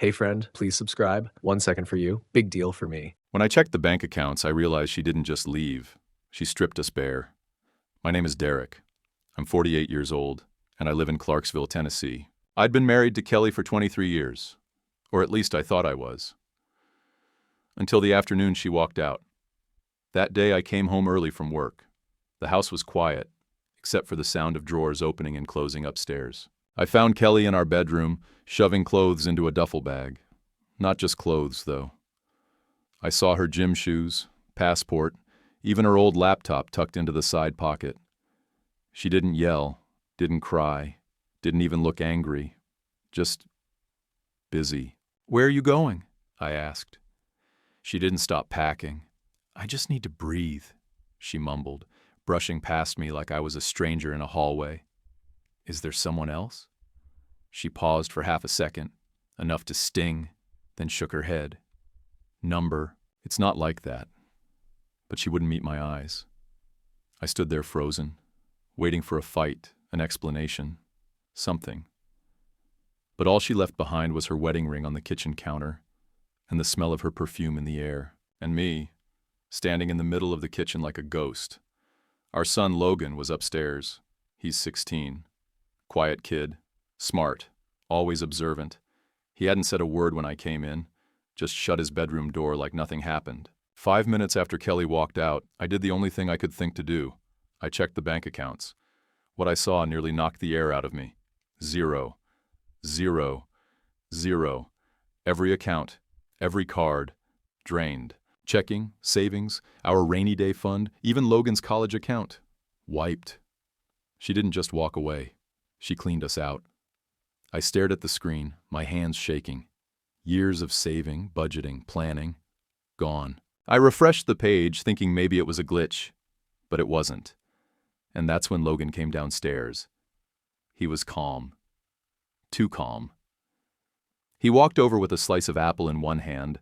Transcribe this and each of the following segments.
Hey friend, please subscribe. 1 second for you. Big deal for me. When I checked the bank accounts, I realized she didn't just leave. She stripped us bare. My name is Derek. I'm 48 years old, and I live in Clarksville, Tennessee. I'd been married to Kelly for 23 years, or at least I thought I was. Until the afternoon she walked out. That day I came home early from work. The house was quiet, except for the sound of drawers opening and closing upstairs. I found Kelly in our bedroom, shoving clothes into a duffel bag. Not just clothes, though. I saw her gym shoes, passport, even her old laptop tucked into the side pocket. She didn't yell, didn't cry, didn't even look angry. Just busy. "Where are you going?" I asked. She didn't stop packing. "I just need to breathe," she mumbled, brushing past me like I was a stranger in a hallway. "Is there someone else?" She paused for half a second, enough to sting, then shook her head. "Number, it's not like that." But she wouldn't meet my eyes. I stood there frozen, waiting for a fight, an explanation, something. But all she left behind was her wedding ring on the kitchen counter, and the smell of her perfume in the air, and me, standing in the middle of the kitchen like a ghost. Our son Logan was upstairs. He's 16. Quiet kid, smart, always observant. He hadn't said a word when I came in, just shut his bedroom door like nothing happened. 5 minutes after Kelly walked out, I did the only thing I could think to do. I checked the bank accounts. What I saw nearly knocked the air out of me. Zero. Zero. Zero. Every account, every card, drained. Checking, savings, our rainy day fund, even Logan's college account. Wiped. She didn't just walk away. She cleaned us out. I stared at the screen, my hands shaking. Years of saving, budgeting, planning. Gone. I refreshed the page, thinking maybe it was a glitch. But it wasn't. And that's when Logan came downstairs. He was calm. Too calm. He walked over with a slice of apple in one hand,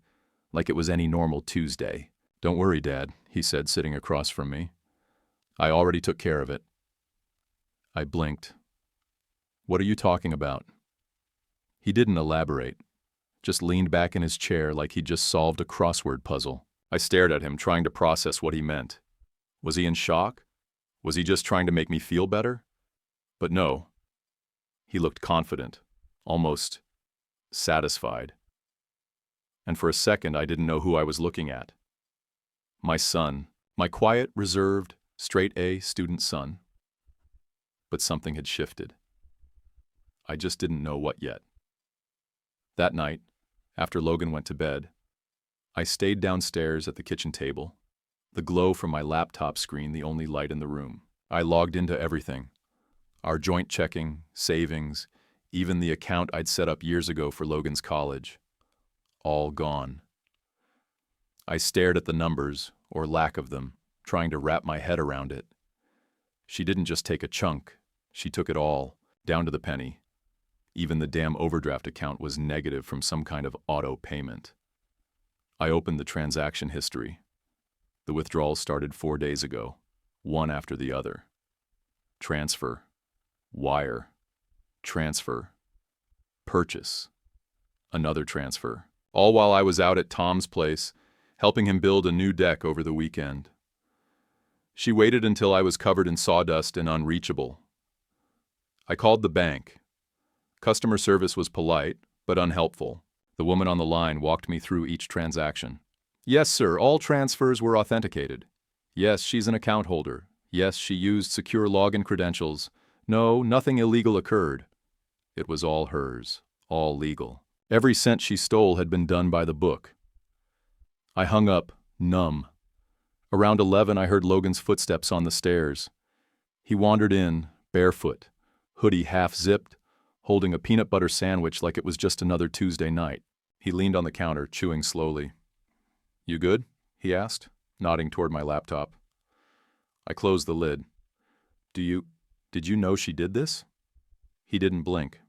like it was any normal Tuesday. "Don't worry, Dad," he said, sitting across from me. "I already took care of it." I blinked. "What are you talking about?" He didn't elaborate, just leaned back in his chair like he'd just solved a crossword puzzle. I stared at him, trying to process what he meant. Was he in shock? Was he just trying to make me feel better? But no. He looked confident, almost satisfied. And for a second I didn't know who I was looking at. My son, my quiet, reserved, straight-A student son. But something had shifted. I just didn't know what yet. That night, after Logan went to bed, I stayed downstairs at the kitchen table, the glow from my laptop screen the only light in the room. I logged into everything. Our joint checking, savings, even the account I'd set up years ago for Logan's college. All gone. I stared at the numbers, or lack of them, trying to wrap my head around it. She didn't just take a chunk, she took it all, down to the penny. Even the damn overdraft account was negative from some kind of auto payment. I opened the transaction history. The withdrawals started 4 days ago, one after the other. Transfer. Wire. Transfer. Purchase. Another transfer. All while I was out at Tom's place, helping him build a new deck over the weekend. She waited until I was covered in sawdust and unreachable. I called the bank. Customer service was polite, but unhelpful. The woman on the line walked me through each transaction. "Yes, sir, all transfers were authenticated. Yes, she's an account holder. Yes, she used secure login credentials. No, nothing illegal occurred." It was all hers, all legal. Every cent she stole had been done by the book. I hung up, numb. Around 11, I heard Logan's footsteps on the stairs. He wandered in, barefoot, hoodie half-zipped, holding a peanut butter sandwich like it was just another Tuesday night. He leaned on the counter, chewing slowly. "You good?" he asked, nodding toward my laptop. I closed the lid. Did you know she did this?" He didn't blink.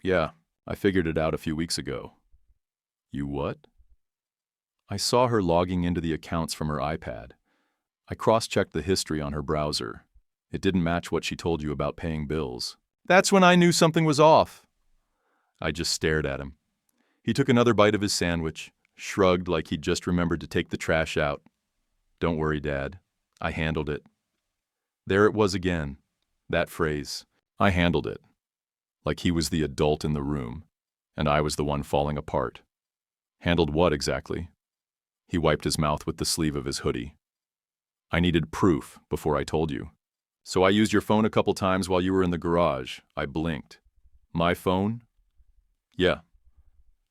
"Yeah, I figured it out a few weeks ago." "You what?" I saw her logging into the accounts from her iPad. I cross-checked the history on her browser. It didn't match what she told you about paying bills. That's when I knew something was off. I just stared at him. He took another bite of his sandwich, shrugged like he'd just remembered to take the trash out. "Don't worry, Dad. I handled it." There it was again, that phrase. I handled it. Like he was the adult in the room, and I was the one falling apart. Handled what exactly? He wiped his mouth with the sleeve of his hoodie. "I needed proof before I told you. So I used your phone a couple times while you were in the garage." I blinked. "My phone?" "Yeah.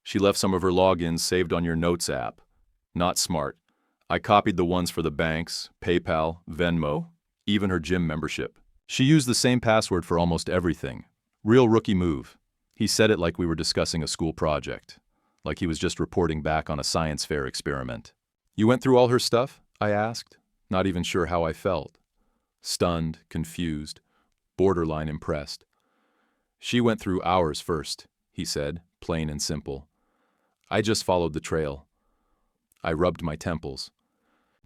She left some of her logins saved on your Notes app. Not smart. I copied the ones for the banks, PayPal, Venmo, even her gym membership. She used the same password for almost everything. Real rookie move." He said it like we were discussing a school project, like he was just reporting back on a science fair experiment. "You went through all her stuff?" I asked, not even sure how I felt. Stunned, confused, borderline impressed. "She went through ours first," he said, plain and simple. "I just followed the trail." I rubbed my temples.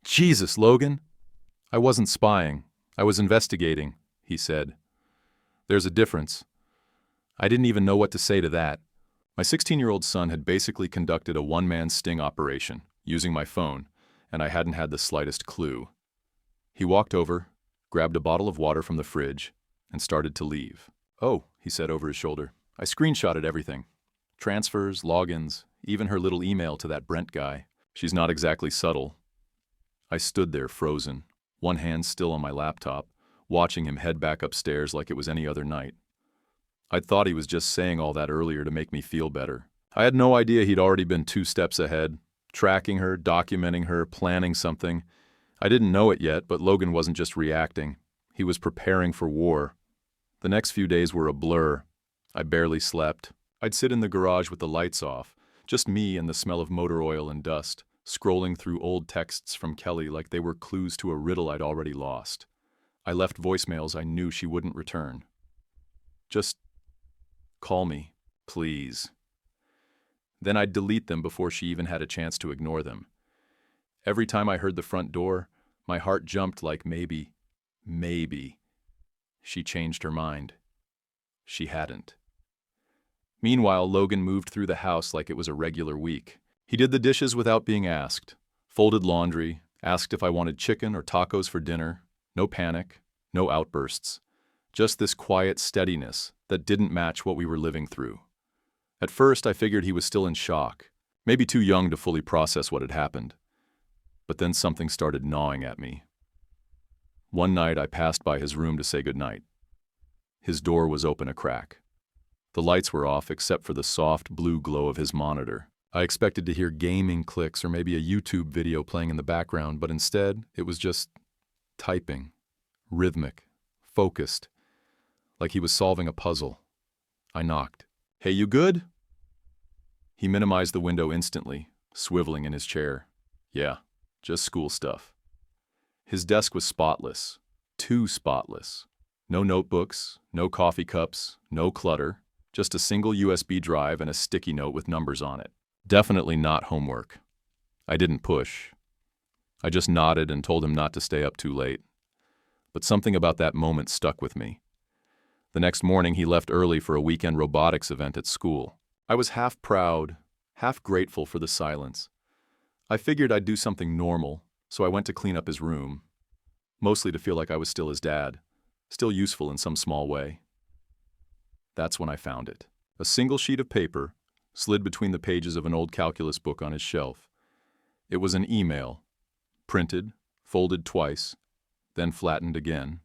"Jesus, Logan!" "I wasn't spying. I was investigating," he said. "There's a difference." I didn't even know what to say to that. My 16-year-old son had basically conducted a one-man sting operation, using my phone, and I hadn't had the slightest clue. He walked over, grabbed a bottle of water from the fridge, and started to leave. "Oh," he said over his shoulder, "I screenshotted everything. Transfers, logins, even her little email to that Brent guy. She's not exactly subtle." I stood there frozen, one hand still on my laptop, watching him head back upstairs like it was any other night. I'd thought he was just saying all that earlier to make me feel better. I had no idea he'd already been 2 steps ahead, tracking her, documenting her, planning something. I didn't know it yet, but Logan wasn't just reacting. He was preparing for war. The next few days were a blur. I barely slept. I'd sit in the garage with the lights off, just me and the smell of motor oil and dust, scrolling through old texts from Kelly like they were clues to a riddle I'd already lost. I left voicemails I knew she wouldn't return. Just call me, please. Then I'd delete them before she even had a chance to ignore them. Every time I heard the front door, my heart jumped like maybe she changed her mind. She hadn't. Meanwhile, Logan moved through the house like it was a regular week. He did the dishes without being asked, folded laundry, asked if I wanted chicken or tacos for dinner. No panic, no outbursts. Just this quiet steadiness that didn't match what we were living through. At first, I figured he was still in shock, maybe too young to fully process what had happened. But then something started gnawing at me. One night, I passed by his room to say goodnight. His door was open a crack. The lights were off except for the soft blue glow of his monitor. I expected to hear gaming clicks or maybe a YouTube video playing in the background, but instead, it was just typing, rhythmic, focused, like he was solving a puzzle. I knocked. "Hey, you good?" He minimized the window instantly, swiveling in his chair. "Yeah, just school stuff." His desk was spotless, too spotless. No notebooks, no coffee cups, no clutter, just a single USB drive and a sticky note with numbers on it. Definitely not homework. I didn't push. I just nodded and told him not to stay up too late. But something about that moment stuck with me. The next morning, he left early for a weekend robotics event at school. I was half proud, half grateful for the silence. I figured I'd do something normal, so I went to clean up his room, mostly to feel like I was still his dad, still useful in some small way. That's when I found it. A single sheet of paper slid between the pages of an old calculus book on his shelf. It was an email, printed, folded twice, then flattened again.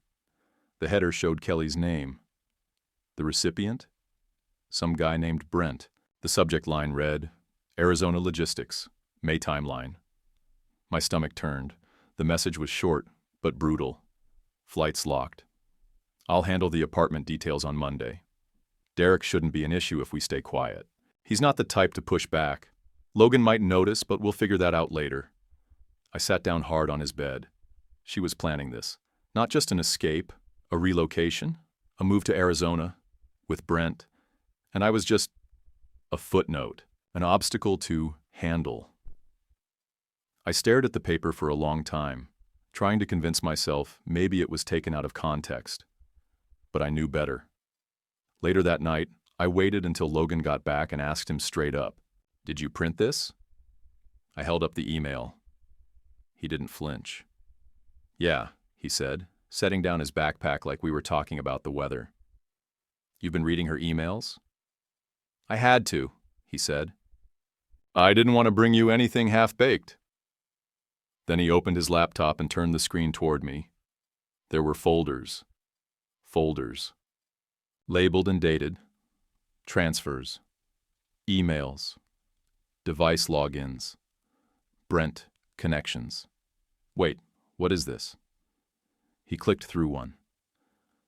The header showed Kelly's name. The recipient? Some guy named Brent. The subject line read, "Arizona Logistics, May timeline." My stomach turned. The message was short, but brutal. "Flights locked. I'll handle the apartment details on Monday. Derek shouldn't be an issue if we stay quiet. He's not the type to push back. Logan might notice, but we'll figure that out later." I sat down hard on his bed. She was planning this. Not just an escape, a relocation, a move to Arizona, with Brent, and I was just a footnote, an obstacle to handle. I stared at the paper for a long time, trying to convince myself maybe it was taken out of context. But I knew better. Later that night, I waited until Logan got back and asked him straight up, Did you print this? I held up the email. He didn't flinch. Yeah, he said, setting down his backpack like we were talking about the weather. You've been reading her emails? I had to, he said. I didn't want to bring you anything half-baked. Then he opened his laptop and turned the screen toward me. There were folders. Folders. Labeled and dated. Transfers. Emails. Device logins. Brent connections. Wait, what is this? He clicked through one.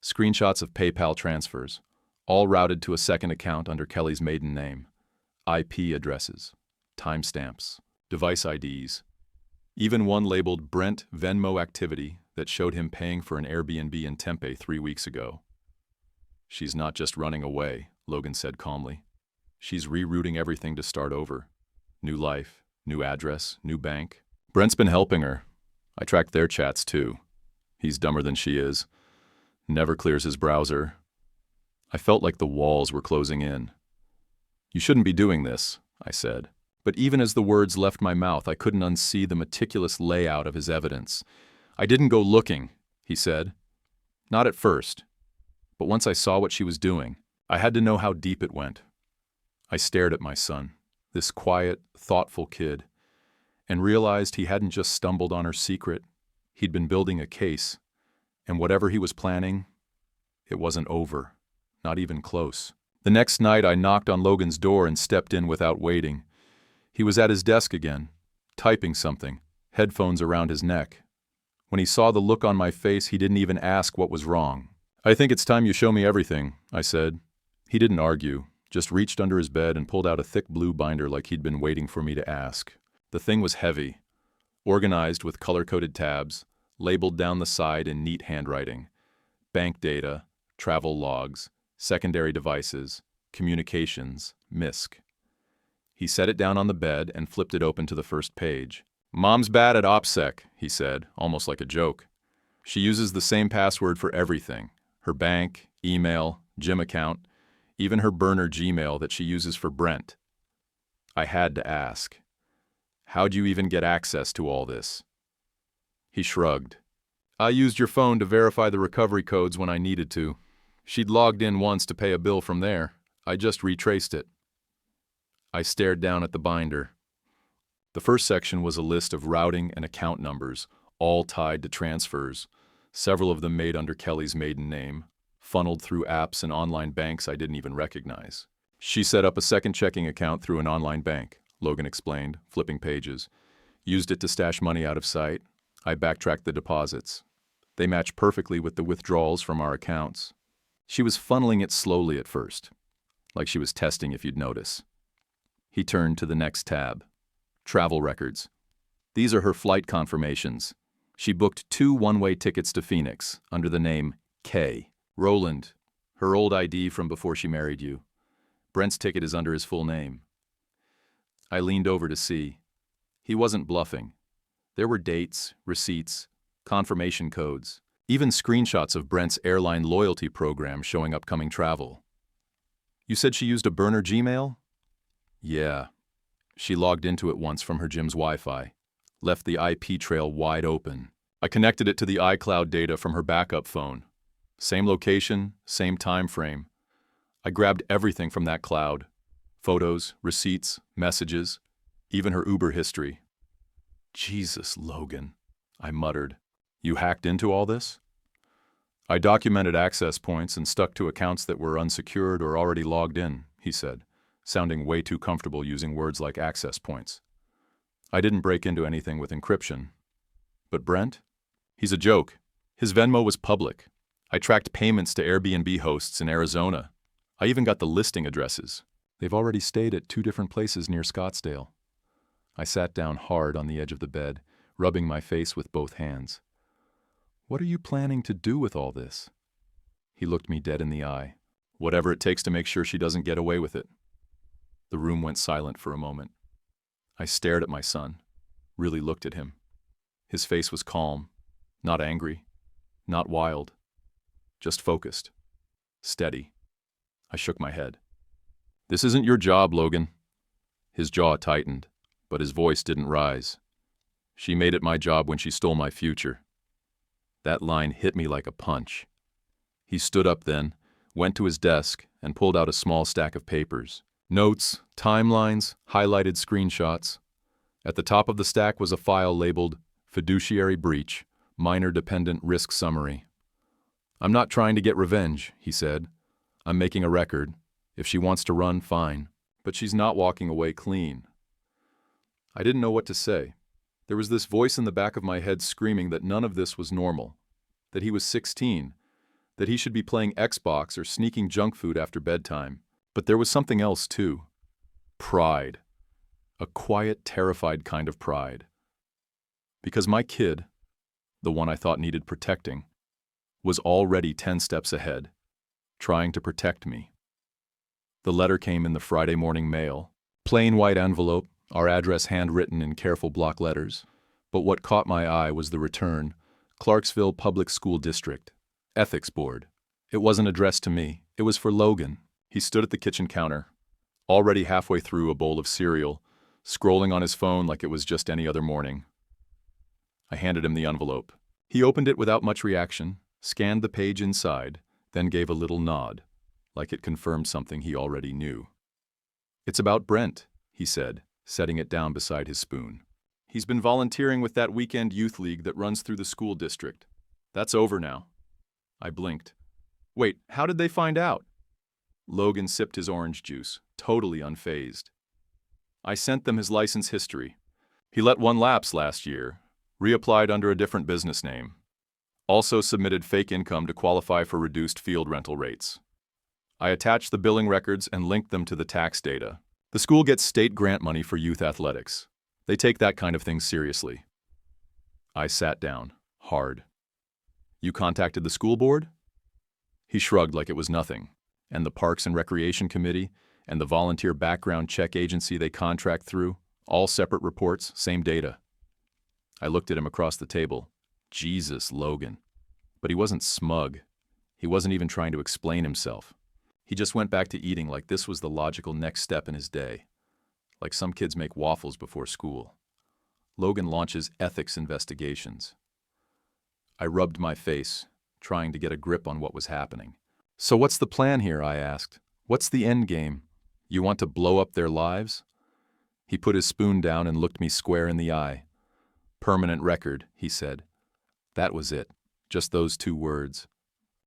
Screenshots of PayPal transfers, all routed to a second account under Kelly's maiden name. IP addresses, timestamps, device IDs. Even one labeled Brent Venmo activity that showed him paying for an Airbnb in Tempe 3 weeks ago. She's not just running away, Logan said calmly. She's rerouting everything to start over. New life, new address, new bank. Brent's been helping her. I tracked their chats too. He's dumber than she is. Never clears his browser. I felt like the walls were closing in. You shouldn't be doing this, I said. But even as the words left my mouth, I couldn't unsee the meticulous layout of his evidence. I didn't go looking, he said. Not at first. But once I saw what she was doing, I had to know how deep it went. I stared at my son, this quiet, thoughtful kid, and realized he hadn't just stumbled on her secret. He'd been building a case, and whatever he was planning, it wasn't over, not even close. The next night I knocked on Logan's door and stepped in without waiting. He was at his desk again, typing something, headphones around his neck. When he saw the look on my face, he didn't even ask what was wrong. I think it's time you show me everything, I said. He didn't argue, just reached under his bed and pulled out a thick blue binder like he'd been waiting for me to ask. The thing was heavy, organized with color-coded tabs, labeled down the side in neat handwriting. Bank data, travel logs, secondary devices, communications, MISC. He set it down on the bed and flipped it open to the first page. Mom's bad at OPSEC, he said, almost like a joke. She uses the same password for everything. Her bank, email, gym account, even her burner Gmail that she uses for Brent. I had to ask, how'd you even get access to all this? He shrugged. I used your phone to verify the recovery codes when I needed to. She'd logged in once to pay a bill from there. I just retraced it. I stared down at the binder. The first section was a list of routing and account numbers, all tied to transfers, several of them made under Kelly's maiden name, funneled through apps and online banks I didn't even recognize. She set up a second checking account through an online bank, Logan explained, flipping pages. Used it to stash money out of sight. I backtracked the deposits. They matched perfectly with the withdrawals from our accounts. She was funneling it slowly at first, like she was testing if you'd notice. He turned to the next tab. Travel records. These are her flight confirmations. She booked 2 one-way tickets to Phoenix under the name K. Roland, her old ID from before she married you. Brent's ticket is under his full name. I leaned over to see. He wasn't bluffing. There were dates, receipts, confirmation codes, even screenshots of Brent's airline loyalty program showing upcoming travel. You said she used a burner Gmail? Yeah. She logged into it once from her gym's Wi-Fi, left the IP trail wide open. I connected it to the iCloud data from her backup phone. Same location, same time frame. I grabbed everything from that cloud. Photos, receipts, messages, even her Uber history. Jesus, Logan, I muttered. You hacked into all this? I documented access points and stuck to accounts that were unsecured or already logged in, he said, sounding way too comfortable using words like access points. I didn't break into anything with encryption. But Brent? He's a joke. His Venmo was public. I tracked payments to Airbnb hosts in Arizona. I even got the listing addresses. They've already stayed at 2 different places near Scottsdale. I sat down hard on the edge of the bed, rubbing my face with both hands. What are you planning to do with all this? He looked me dead in the eye. Whatever it takes to make sure she doesn't get away with it. The room went silent for a moment. I stared at my son, really looked at him. His face was calm, not angry, not wild, just focused, steady. I shook my head. This isn't your job, Logan. His jaw tightened, but his voice didn't rise. "She made it my job when she stole my future." That line hit me like a punch. He stood up then, went to his desk, and pulled out a small stack of papers. Notes, timelines, highlighted screenshots. At the top of the stack was a file labeled Fiduciary Breach, Minor Dependent Risk Summary. "I'm not trying to get revenge," he said. "I'm making a record. If she wants to run, fine. But she's not walking away clean." I didn't know what to say. There was this voice in the back of my head screaming that none of this was normal, that he was 16, that he should be playing Xbox or sneaking junk food after bedtime. But there was something else too. Pride. A quiet, terrified kind of pride. Because my kid, the one I thought needed protecting, was already 10 steps ahead, trying to protect me. The letter came in the Friday morning mail. Plain white envelope, our address handwritten in careful block letters. But what caught my eye was the return, Clarksville Public School District, Ethics Board. It wasn't addressed to me. It was for Logan. He stood at the kitchen counter, already halfway through a bowl of cereal, scrolling on his phone like it was just any other morning. I handed him the envelope. He opened it without much reaction, scanned the page inside, then gave a little nod, like it confirmed something he already knew. "It's about Brent," he said, setting it down beside his spoon. "He's been volunteering with that weekend youth league that runs through the school district. That's over now." I blinked. "Wait, how did they find out?" Logan sipped his orange juice, totally unfazed. "I sent them his license history. He let one lapse last year, reapplied under a different business name. Also submitted fake income to qualify for reduced field rental rates. I attached the billing records and linked them to the tax data. The school gets state grant money for youth athletics. They take that kind of thing seriously." I sat down, hard. "You contacted the school board?" He shrugged like it was nothing. "And the Parks and Recreation Committee, and the volunteer background check agency they contract through, all separate reports, same data." I looked at him across the table. Jesus, Logan. But he wasn't smug. He wasn't even trying to explain himself. He just went back to eating like this was the logical next step in his day. Like some kids make waffles before school. Logan launches ethics investigations. I rubbed my face, trying to get a grip on what was happening. "So what's the plan here?" I asked. "What's the end game? You want to blow up their lives?" He put his spoon down and looked me square in the eye. "Permanent record," he said. That was it, just those 2 words.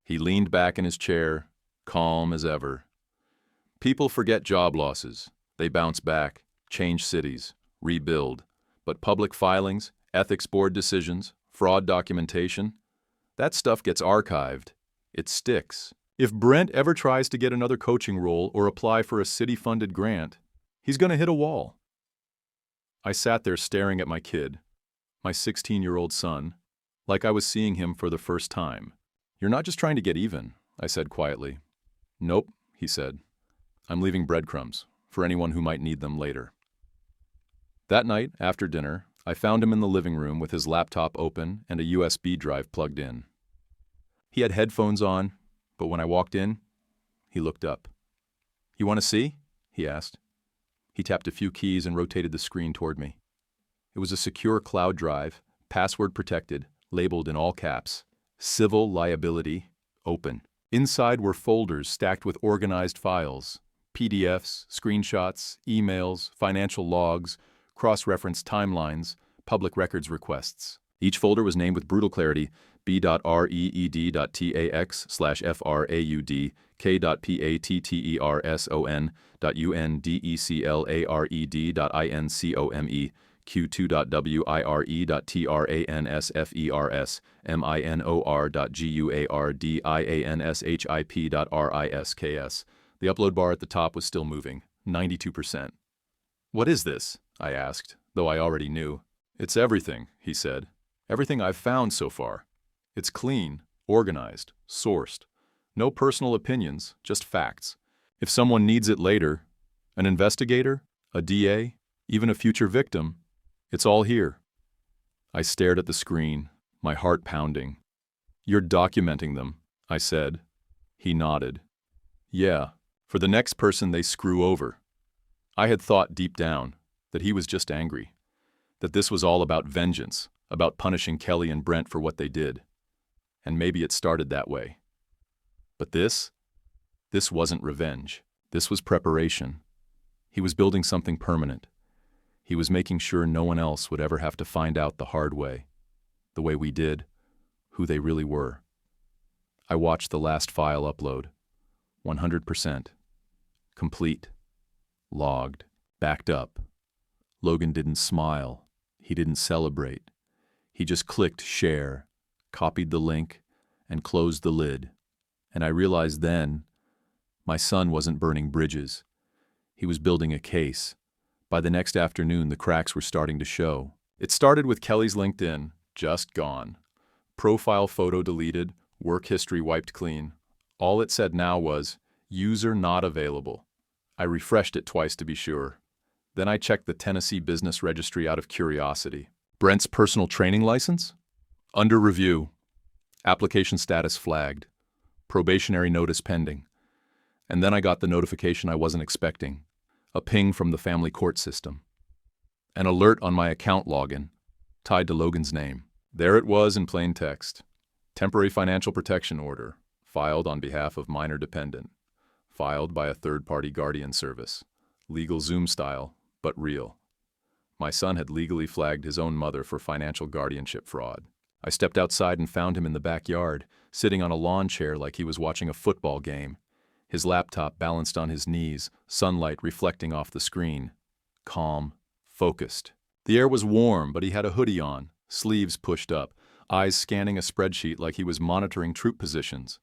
He leaned back in his chair, calm as ever. "People forget job losses. They bounce back, change cities, rebuild. But public filings, ethics board decisions, fraud documentation, that stuff gets archived. It sticks. If Brent ever tries to get another coaching role or apply for a city-funded grant, he's going to hit a wall." I sat there staring at my kid, my 16-year-old son, like I was seeing him for the first time. "You're not just trying to get even," I said quietly. "Nope," he said. "I'm leaving breadcrumbs for anyone who might need them later." That night, after dinner, I found him in the living room with his laptop open and a USB drive plugged in. He had headphones on, but when I walked in, he looked up. "You want to see?" he asked. He tapped a few keys and rotated the screen toward me. It was a secure cloud drive, password protected, labeled in all caps, "Civil Liability, Open." Inside were folders stacked with organized files, PDFs, screenshots, emails, financial logs, cross-referenced timelines, public records requests. Each folder was named with brutal clarity, b.reed.tax/fraudson.undeclared.income.q2.wiredsfers minor.guardinship.risks. The upload bar at the top was still moving, 92%. "What is this?" I asked, though I already knew. "It's everything," he said. "Everything I've found so far. It's clean, organized, sourced. No personal opinions, just facts. If someone needs it later, an investigator, a DA, even a future victim, it's all here." I stared at the screen, my heart pounding. "You're documenting them," I said. He nodded. "Yeah, for the next person they screw over." I had thought deep down that he was just angry, that this was all about vengeance, about punishing Kelly and Brent for what they did. And maybe it started that way. But this wasn't revenge. This was preparation. He was building something permanent. He was making sure no one else would ever have to find out the hard way, the way we did, who they really were. I watched the last file upload. 100%. Complete. Logged. Backed up. Logan didn't smile. He didn't celebrate. He just clicked share, copied the link, and closed the lid. And I realized then, my son wasn't burning bridges. He was building a case. By the next afternoon, the cracks were starting to show. It started with Kelly's LinkedIn, just gone. Profile photo deleted, work history wiped clean. All it said now was, user not available. I refreshed it twice to be sure. Then I checked the Tennessee Business Registry out of curiosity. Brent's personal training license? Under review. Application status flagged. Probationary notice pending. And then I got the notification I wasn't expecting. A ping from the family court system. An alert on my account login, tied to Logan's name. There it was in plain text. Temporary financial protection order, filed on behalf of minor dependent. Filed by a third-party guardian service. Legal Zoom style, but real. My son had legally flagged his own mother for financial guardianship fraud. I stepped outside and found him in the backyard, sitting on a lawn chair like he was watching a football game. His laptop balanced on his knees, sunlight reflecting off the screen. Calm, focused. The air was warm, but he had a hoodie on, sleeves pushed up, eyes scanning a spreadsheet like he was monitoring troop positions.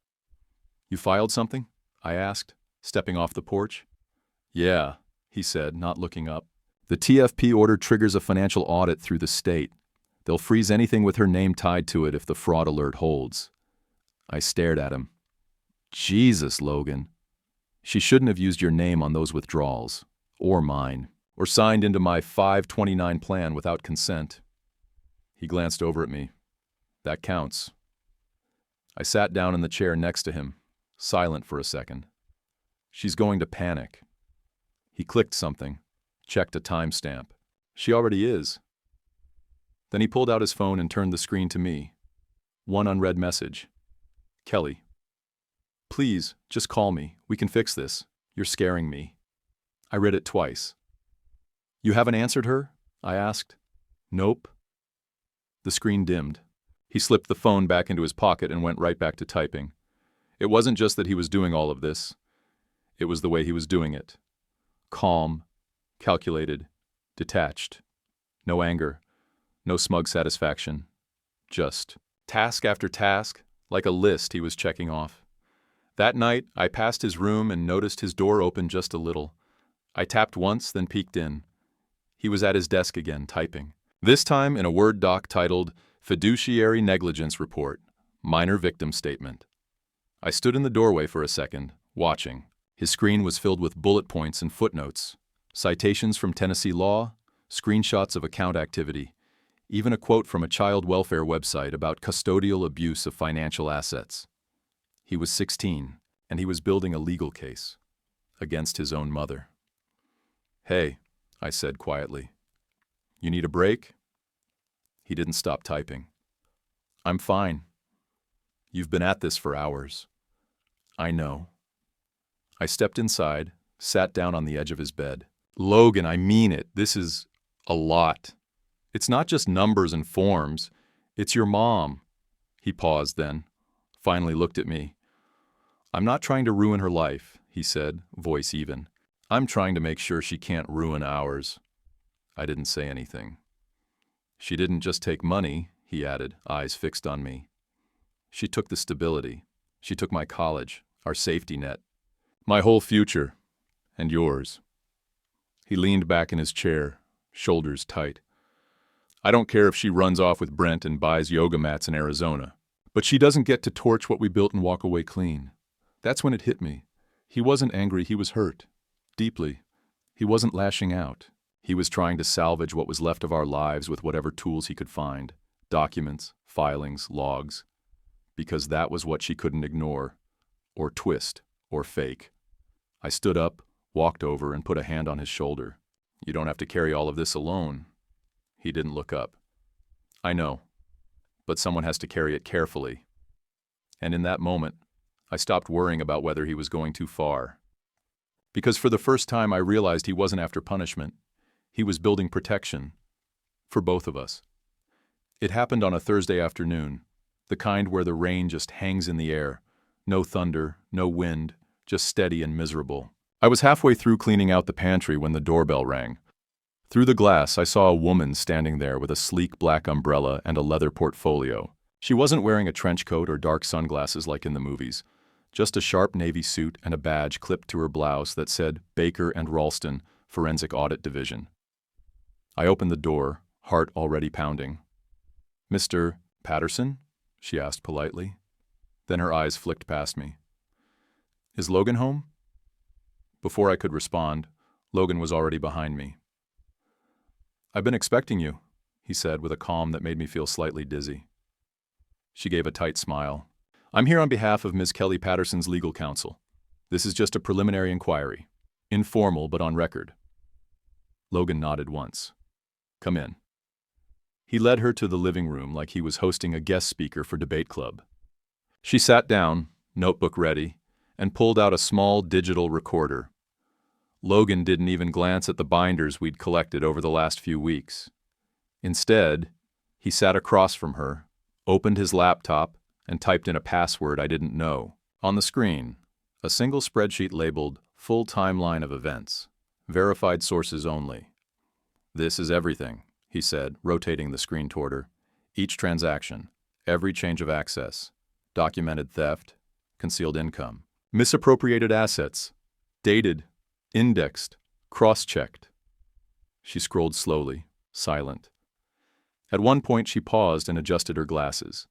"You filed something?" I asked, stepping off the porch. "Yeah," he said, not looking up. "The TFP order triggers a financial audit through the state. They'll freeze anything with her name tied to it if the fraud alert holds." I stared at him. "Jesus, Logan. She shouldn't have used your name on those withdrawals, or mine, or signed into my 529 plan without consent." He glanced over at me. "That counts." I sat down in the chair next to him, silent for a second. "She's going to panic." He clicked something, checked a timestamp. "She already is." Then he pulled out his phone and turned the screen to me. One unread message. "Kelly. Please, just call me. We can fix this. You're scaring me." I read it twice. "You haven't answered her?" I asked. "Nope." The screen dimmed. He slipped the phone back into his pocket and went right back to typing. It wasn't just that he was doing all of this. It was the way he was doing it. Calm, calculated, detached. No anger, no smug satisfaction. Just task after task, like a list he was checking off. That night, I passed his room and noticed his door open just a little. I tapped once, then peeked in. He was at his desk again, typing. This time in a Word doc titled Fiduciary Negligence Report, Minor Victim Statement. I stood in the doorway for a second, watching. His screen was filled with bullet points and footnotes, citations from Tennessee law, screenshots of account activity, even a quote from a child welfare website about custodial abuse of financial assets. He was 16, and he was building a legal case against his own mother. "Hey," I said quietly. "You need a break?" He didn't stop typing. "I'm fine. You've been at this for hours." "I know." I stepped inside, sat down on the edge of his bed. "Logan, I mean it. This is a lot. It's not just numbers and forms. It's your mom." He paused then, finally looked at me. "I'm not trying to ruin her life," he said, voice even. "I'm trying to make sure she can't ruin ours." I didn't say anything. "She didn't just take money," he added, eyes fixed on me. "She took the stability. She took my college, our safety net. My whole future. And yours." He leaned back in his chair, shoulders tight. "I don't care if she runs off with Brent and buys yoga mats in Arizona. But she doesn't get to torch what we built and walk away clean." That's when it hit me. He wasn't angry, he was hurt. Deeply. He wasn't lashing out. He was trying to salvage what was left of our lives with whatever tools he could find. Documents, filings, logs. Because that was what she couldn't ignore, or twist, or fake. I stood up, walked over and put a hand on his shoulder. "You don't have to carry all of this alone." He didn't look up. "I know, but someone has to carry it carefully." And in that moment, I stopped worrying about whether he was going too far. Because for the first time I realized he wasn't after punishment. He was building protection. For both of us. It happened on a Thursday afternoon, the kind where the rain just hangs in the air. No thunder, no wind, just steady and miserable. I was halfway through cleaning out the pantry when the doorbell rang. Through the glass, I saw a woman standing there with a sleek black umbrella and a leather portfolio. She wasn't wearing a trench coat or dark sunglasses like in the movies, just a sharp navy suit and a badge clipped to her blouse that said Baker and Ralston, Forensic Audit Division. I opened the door, heart already pounding. "Mr. Patterson?" she asked politely. Then her eyes flicked past me. "Is Logan home?" Before I could respond, Logan was already behind me. "I've been expecting you," he said with a calm that made me feel slightly dizzy. She gave a tight smile. "I'm here on behalf of Ms. Kelly Patterson's legal counsel. This is just a preliminary inquiry. Informal, but on record." Logan nodded once. "Come in." He led her to the living room like he was hosting a guest speaker for debate club. She sat down, notebook ready, and pulled out a small digital recorder. Logan didn't even glance at the binders we'd collected over the last few weeks. Instead, he sat across from her, opened his laptop, and typed in a password I didn't know. On the screen, a single spreadsheet labeled Full Timeline of Events, Verified Sources Only. "This is everything," he said, rotating the screen toward her. "Each transaction, every change of access, documented theft, concealed income, misappropriated assets, dated, indexed, cross-checked." She scrolled slowly, silent. At one point she paused and adjusted her glasses.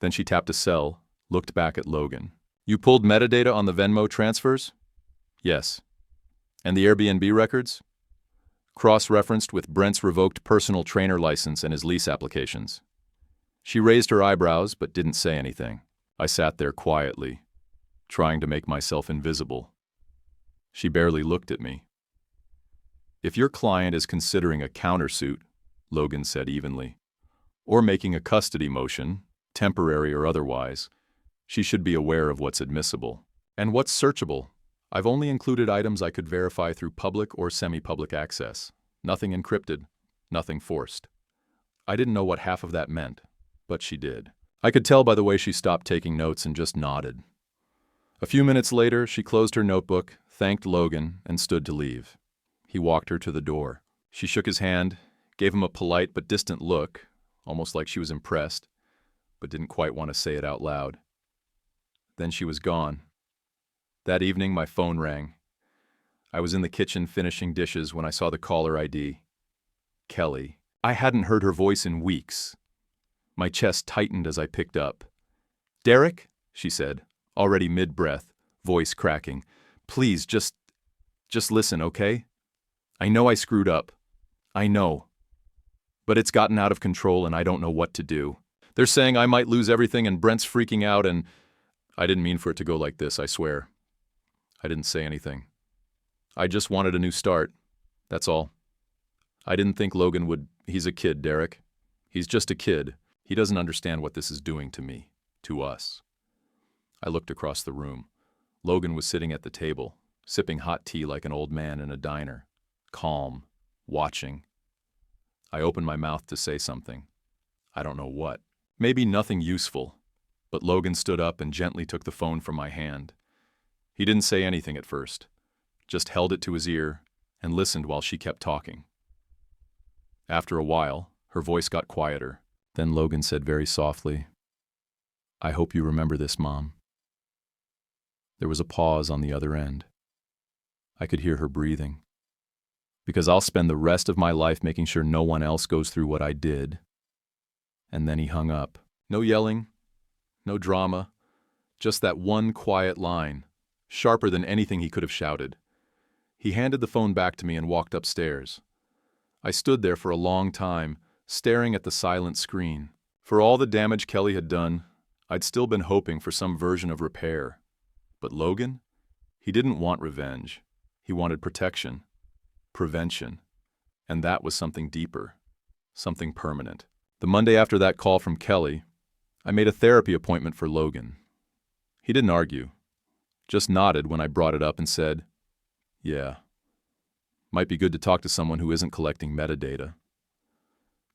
Then she tapped a cell, looked back at Logan. "You pulled metadata on the Venmo transfers?" "Yes." "And the Airbnb records?" "Cross-referenced with Brent's revoked personal trainer license and his lease applications." She raised her eyebrows but didn't say anything. I sat there quietly, trying to make myself invisible. She barely looked at me. "If your client is considering a countersuit," Logan said evenly, "or making a custody motion, temporary or otherwise, she should be aware of what's admissible. And what's searchable. I've only included items I could verify through public or semi-public access. Nothing encrypted, nothing forced." I didn't know what half of that meant, but she did. I could tell by the way she stopped taking notes and just nodded. A few minutes later, she closed her notebook, thanked Logan, and stood to leave. He walked her to the door. She shook his hand, gave him a polite but distant look, almost like she was impressed, but didn't quite want to say it out loud. Then she was gone. That evening, my phone rang. I was in the kitchen finishing dishes when I saw the caller ID. Kelly. I hadn't heard her voice in weeks. My chest tightened as I picked up. "Derek," she said, already mid-breath, voice cracking. "Please, just listen, okay? I know I screwed up. I know. But it's gotten out of control and I don't know what to do. They're saying I might lose everything and Brent's freaking out and—" I didn't mean for it to go like this, I swear. I didn't say anything. I just wanted a new start. That's all. I didn't think Logan would— He's a kid, Derek. He's just a kid. He doesn't understand what this is doing to me, to us. I looked across the room. Logan was sitting at the table, sipping hot tea like an old man in a diner, calm, watching. I opened my mouth to say something. I don't know what. Maybe nothing useful. But Logan stood up and gently took the phone from my hand. He didn't say anything at first, just held it to his ear and listened while she kept talking. After a while, her voice got quieter. Then Logan said very softly, "I hope you remember this, Mom." There was a pause on the other end. I could hear her breathing. "Because I'll spend the rest of my life making sure no one else goes through what I did." And then he hung up. No yelling, no drama, just that one quiet line, sharper than anything he could have shouted. He handed the phone back to me and walked upstairs. I stood there for a long time, staring at the silent screen. For all the damage Kelly had done, I'd still been hoping for some version of repair. But Logan? He didn't want revenge. He wanted protection, prevention, and that was something deeper, something permanent. The Monday after that call from Kelly, I made a therapy appointment for Logan. He didn't argue, just nodded when I brought it up and said, "Yeah, might be good to talk to someone who isn't collecting metadata."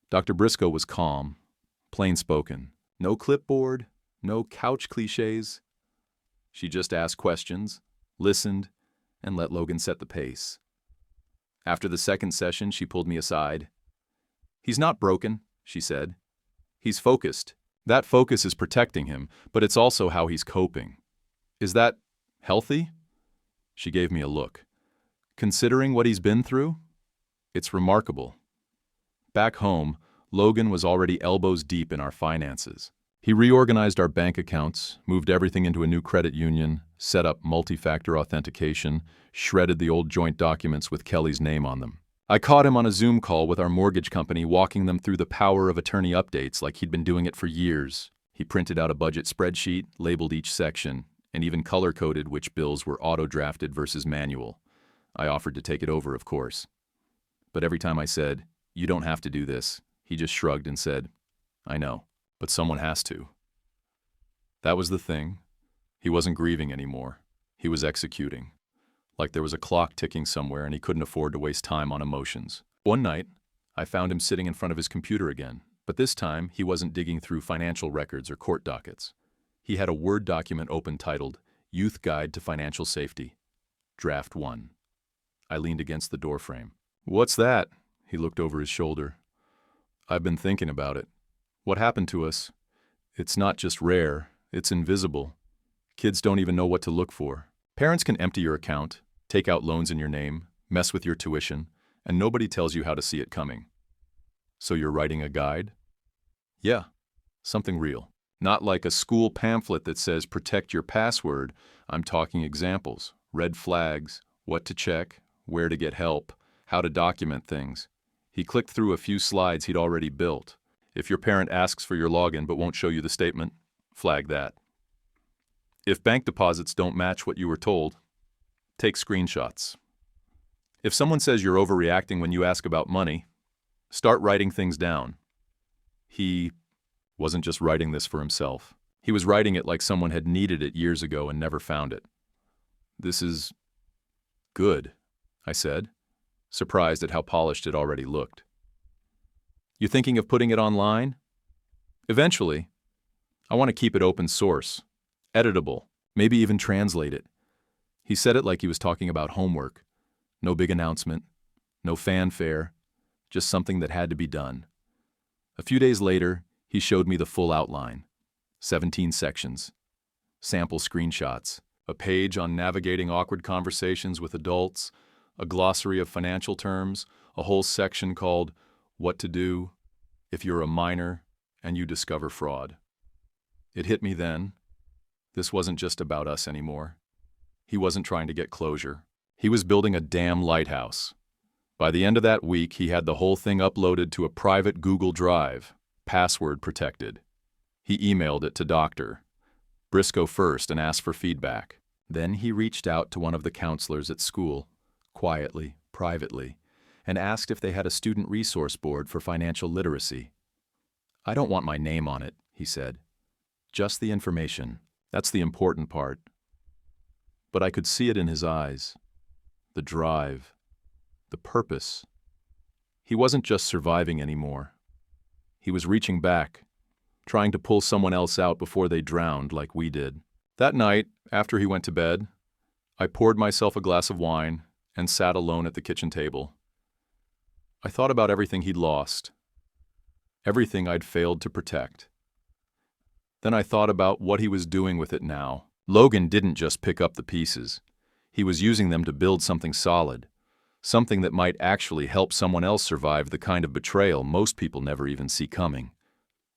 Dr. Briscoe was calm, plain spoken. No clipboard, no couch cliches. She just asked questions, listened, and let Logan set the pace. After the second session, she pulled me aside. "He's not broken," she said. "He's focused. That focus is protecting him, but it's also how he's coping. Is that healthy?" She gave me a look. "Considering what he's been through, it's remarkable." Back home, Logan was already elbows deep in our finances. He reorganized our bank accounts, moved everything into a new credit union, set up multi-factor authentication, shredded the old joint documents with Kelly's name on them. I caught him on a Zoom call with our mortgage company walking them through the power of attorney updates like he'd been doing it for years. He printed out a budget spreadsheet, labeled each section, and even color-coded which bills were auto-drafted versus manual. I offered to take it over, of course. But every time I said, "You don't have to do this," he just shrugged and said, "I know, but someone has to." That was the thing. He wasn't grieving anymore. He was executing. Like there was a clock ticking somewhere and he couldn't afford to waste time on emotions. One night, I found him sitting in front of his computer again, but this time he wasn't digging through financial records or court dockets. He had a Word document open titled, "Youth Guide to Financial Safety, Draft 1. I leaned against the doorframe. "What's that?" He looked over his shoulder. "I've been thinking about it. What happened to us? It's not just rare, it's invisible. Kids don't even know what to look for. Parents can empty your account, take out loans in your name, mess with your tuition, and nobody tells you how to see it coming. So you're writing a guide?" "Yeah, something real. Not like a school pamphlet that says protect your password. I'm talking examples, red flags, what to check, where to get help, how to document things." He clicked through a few slides he'd already built. If your parent asks for your login but won't show you the statement, flag that. If bank deposits don't match what you were told, take screenshots. If someone says you're overreacting when you ask about money, start writing things down. He wasn't just writing this for himself. He was writing it like someone had needed it years ago and never found it. "This is good," I said, surprised at how polished it already looked. "You thinking of putting it online?" "Eventually. I want to keep it open source, editable, maybe even translate it." He said it like he was talking about homework. No big announcement, no fanfare, just something that had to be done. A few days later, he showed me the full outline. 17 sections, sample screenshots, a page on navigating awkward conversations with adults, a glossary of financial terms, a whole section called "What to Do if You're a Minor and You Discover Fraud." It hit me then. This wasn't just about us anymore. He wasn't trying to get closure. He was building a damn lighthouse. By the end of that week, he had the whole thing uploaded to a private Google Drive, password protected. He emailed it to Dr. Briscoe first and asked for feedback. Then he reached out to one of the counselors at school, quietly, privately, and asked if they had a student resource board for financial literacy. "I don't want my name on it," he said. "Just the information. That's the important part." But I could see it in his eyes. The drive. The purpose. He wasn't just surviving anymore. He was reaching back, trying to pull someone else out before they drowned like we did. That night, after he went to bed, I poured myself a glass of wine and sat alone at the kitchen table. I thought about everything he'd lost, everything I'd failed to protect. Then I thought about what he was doing with it now. Logan didn't just pick up the pieces. He was using them to build something solid, something that might actually help someone else survive the kind of betrayal most people never even see coming.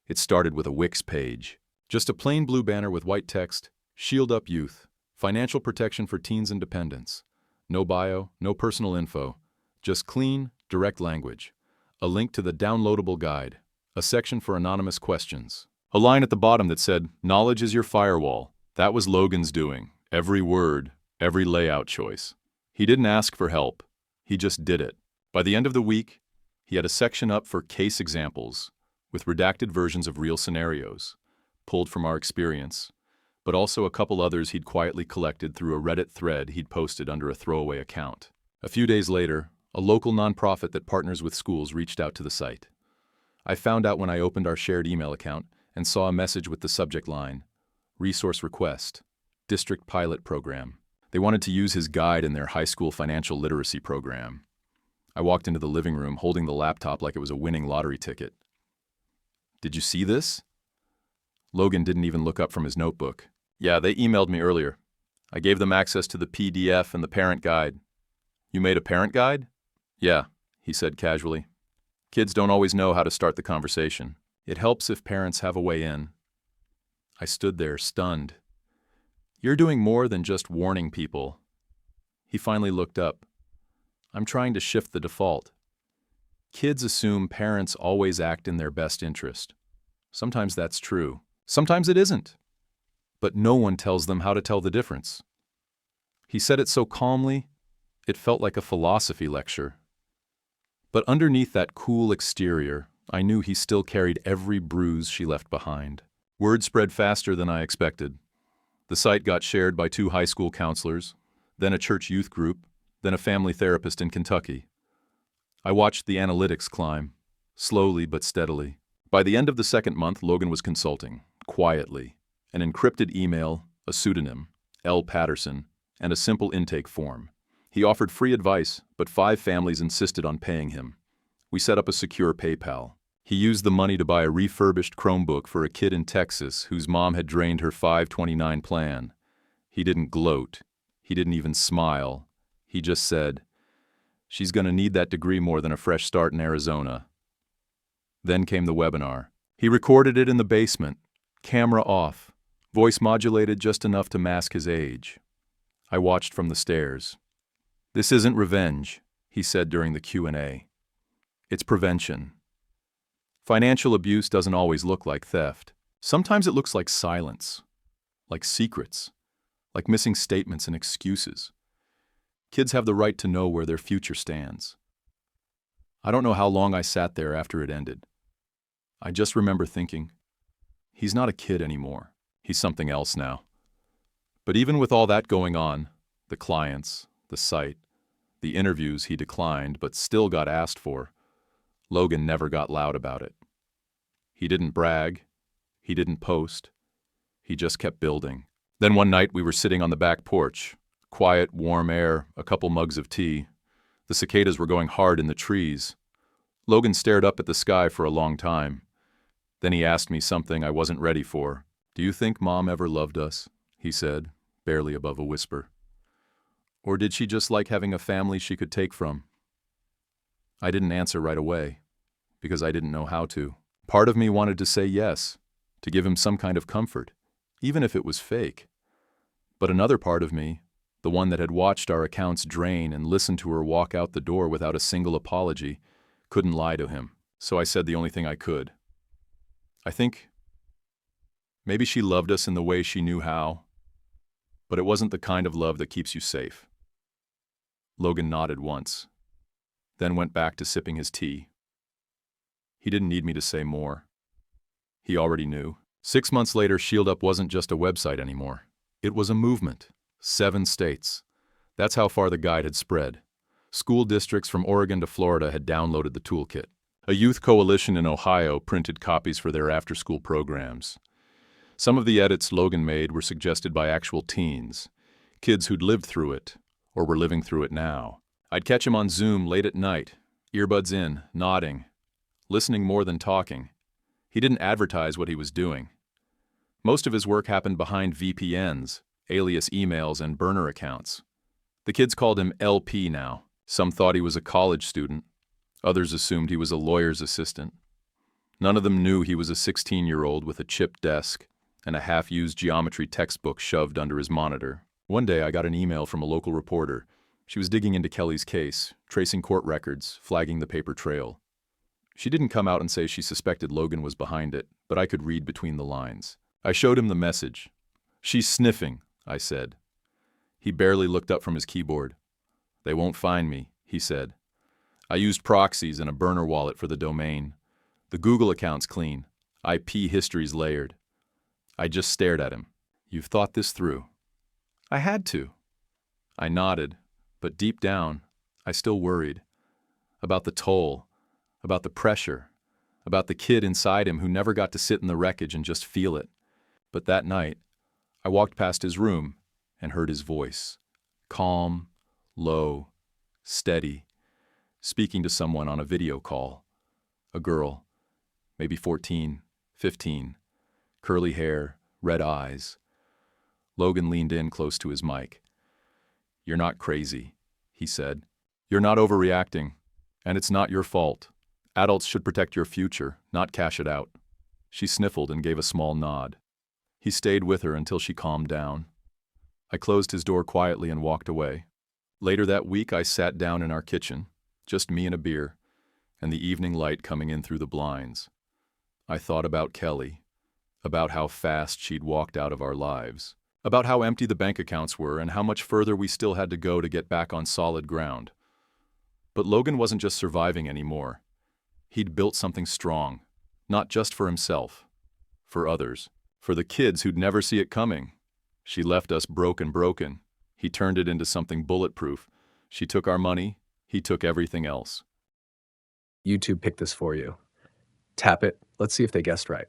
It started with a Wix page. Just a plain blue banner with white text, "Shield Up Youth, Financial Protection for Teens and Dependents." No bio, no personal info, just clean, direct language. A link to the downloadable guide, a section for anonymous questions. A line at the bottom that said, "Knowledge is your firewall." That was Logan's doing. Every word, every layout choice. He didn't ask for help. He just did it. By the end of the week, he had a section up for case examples with redacted versions of real scenarios, pulled from our experience, but also a couple others he'd quietly collected through a Reddit thread he'd posted under a throwaway account. A few days later, a local nonprofit that partners with schools reached out to the site. I found out when I opened our shared email account and saw a message with the subject line, Resource Request, District Pilot Program. They wanted to use his guide in their high school financial literacy program. I walked into the living room holding the laptop like it was a winning lottery ticket. Did you see this? Logan didn't even look up from his notebook. Yeah, they emailed me earlier. I gave them access to the PDF and the parent guide. You made a parent guide? Yeah, he said casually. Kids don't always know how to start the conversation. It helps if parents have a way in. I stood there, stunned. You're doing more than just warning people. He finally looked up. I'm trying to shift the default. Kids assume parents always act in their best interest. Sometimes that's true. Sometimes it isn't. But no one tells them how to tell the difference. He said it so calmly, it felt like a philosophy lecture. But underneath that cool exterior, I knew he still carried every bruise she left behind. Word spread faster than I expected. The site got shared by 2 high school counselors, then a church youth group, then a family therapist in Kentucky. I watched the analytics climb, slowly but steadily. By the end of the second month, Logan was consulting, quietly, an encrypted email, a pseudonym, L. Patterson, and a simple intake form. He offered free advice, but 5 families insisted on paying him. We set up a secure PayPal. He used the money to buy a refurbished Chromebook for a kid in Texas whose mom had drained her $529 plan. He didn't gloat. He didn't even smile. He just said, "She's gonna need that degree more than a fresh start in Arizona." Then came the webinar. He recorded it in the basement, camera off, voice modulated just enough to mask his age. I watched from the stairs. "This isn't revenge," he said during the Q&A. "It's prevention. Financial abuse doesn't always look like theft. Sometimes it looks like silence, like secrets, like missing statements and excuses. Kids have the right to know where their future stands." I don't know how long I sat there after it ended. I just remember thinking, he's not a kid anymore. He's something else now. But even with all that going on, the clients, the site, the interviews he declined but still got asked for, Logan never got loud about it. He didn't brag. He didn't post. He just kept building. Then one night we were sitting on the back porch. Quiet, warm air, a couple mugs of tea. The cicadas were going hard in the trees. Logan stared up at the sky for a long time. Then he asked me something I wasn't ready for. "Do you think Mom ever loved us?" he said, barely above a whisper. "Or did she just like having a family she could take from?" I didn't answer right away, because I didn't know how to. Part of me wanted to say yes, to give him some kind of comfort, even if it was fake. But another part of me, the one that had watched our accounts drain and listened to her walk out the door without a single apology, couldn't lie to him. So I said the only thing I could. "I think maybe she loved us in the way she knew how, but it wasn't the kind of love that keeps you safe." Logan nodded once, then went back to sipping his tea. He didn't need me to say more. He already knew. 6 months later, Shield Up wasn't just a website anymore. It was a movement. 7 states. That's how far the guide had spread. School districts from Oregon to Florida had downloaded the toolkit. A youth coalition in Ohio printed copies for their after-school programs. Some of the edits Logan made were suggested by actual teens, kids who'd lived through it, or were living through it now. I'd catch him on Zoom late at night, earbuds in, nodding, listening more than talking. He didn't advertise what he was doing. Most of his work happened behind VPNs, alias emails, and burner accounts. The kids called him LP now. Some thought he was a college student. Others assumed he was a lawyer's assistant. None of them knew he was a 16-year-old with a chipped desk and a half-used geometry textbook shoved under his monitor. One day I got an email from a local reporter. She was digging into Kelly's case, tracing court records, flagging the paper trail. She didn't come out and say she suspected Logan was behind it, but I could read between the lines. I showed him the message. "She's sniffing," I said. He barely looked up from his keyboard. They won't find me, he said. I used proxies and a burner wallet for the domain. The Google account's clean. IP history's layered. I just stared at him. You've thought this through. I had to. I nodded, but deep down, I still worried. About the toll, about the pressure, about the kid inside him who never got to sit in the wreckage and just feel it. But that night, I walked past his room and heard his voice. Calm, low, steady, speaking to someone on a video call. A girl, maybe 14, 15, curly hair, red eyes. Logan leaned in close to his mic. You're not crazy, he said. You're not overreacting, and it's not your fault. Adults should protect your future, not cash it out. She sniffled and gave a small nod. He stayed with her until she calmed down. I closed his door quietly and walked away. Later that week, I sat down in our kitchen, just me and a beer, and the evening light coming in through the blinds. I thought about Kelly, about how fast she'd walked out of our lives, about how empty the bank accounts were and how much further we still had to go to get back on solid ground. But Logan wasn't just surviving anymore. He'd built something strong, not just for himself, for others, for the kids who'd never see it coming. She left us broken. He turned it into something bulletproof. She took our money, he took everything else. YouTube picked this for you. Tap it. Let's see if they guessed right.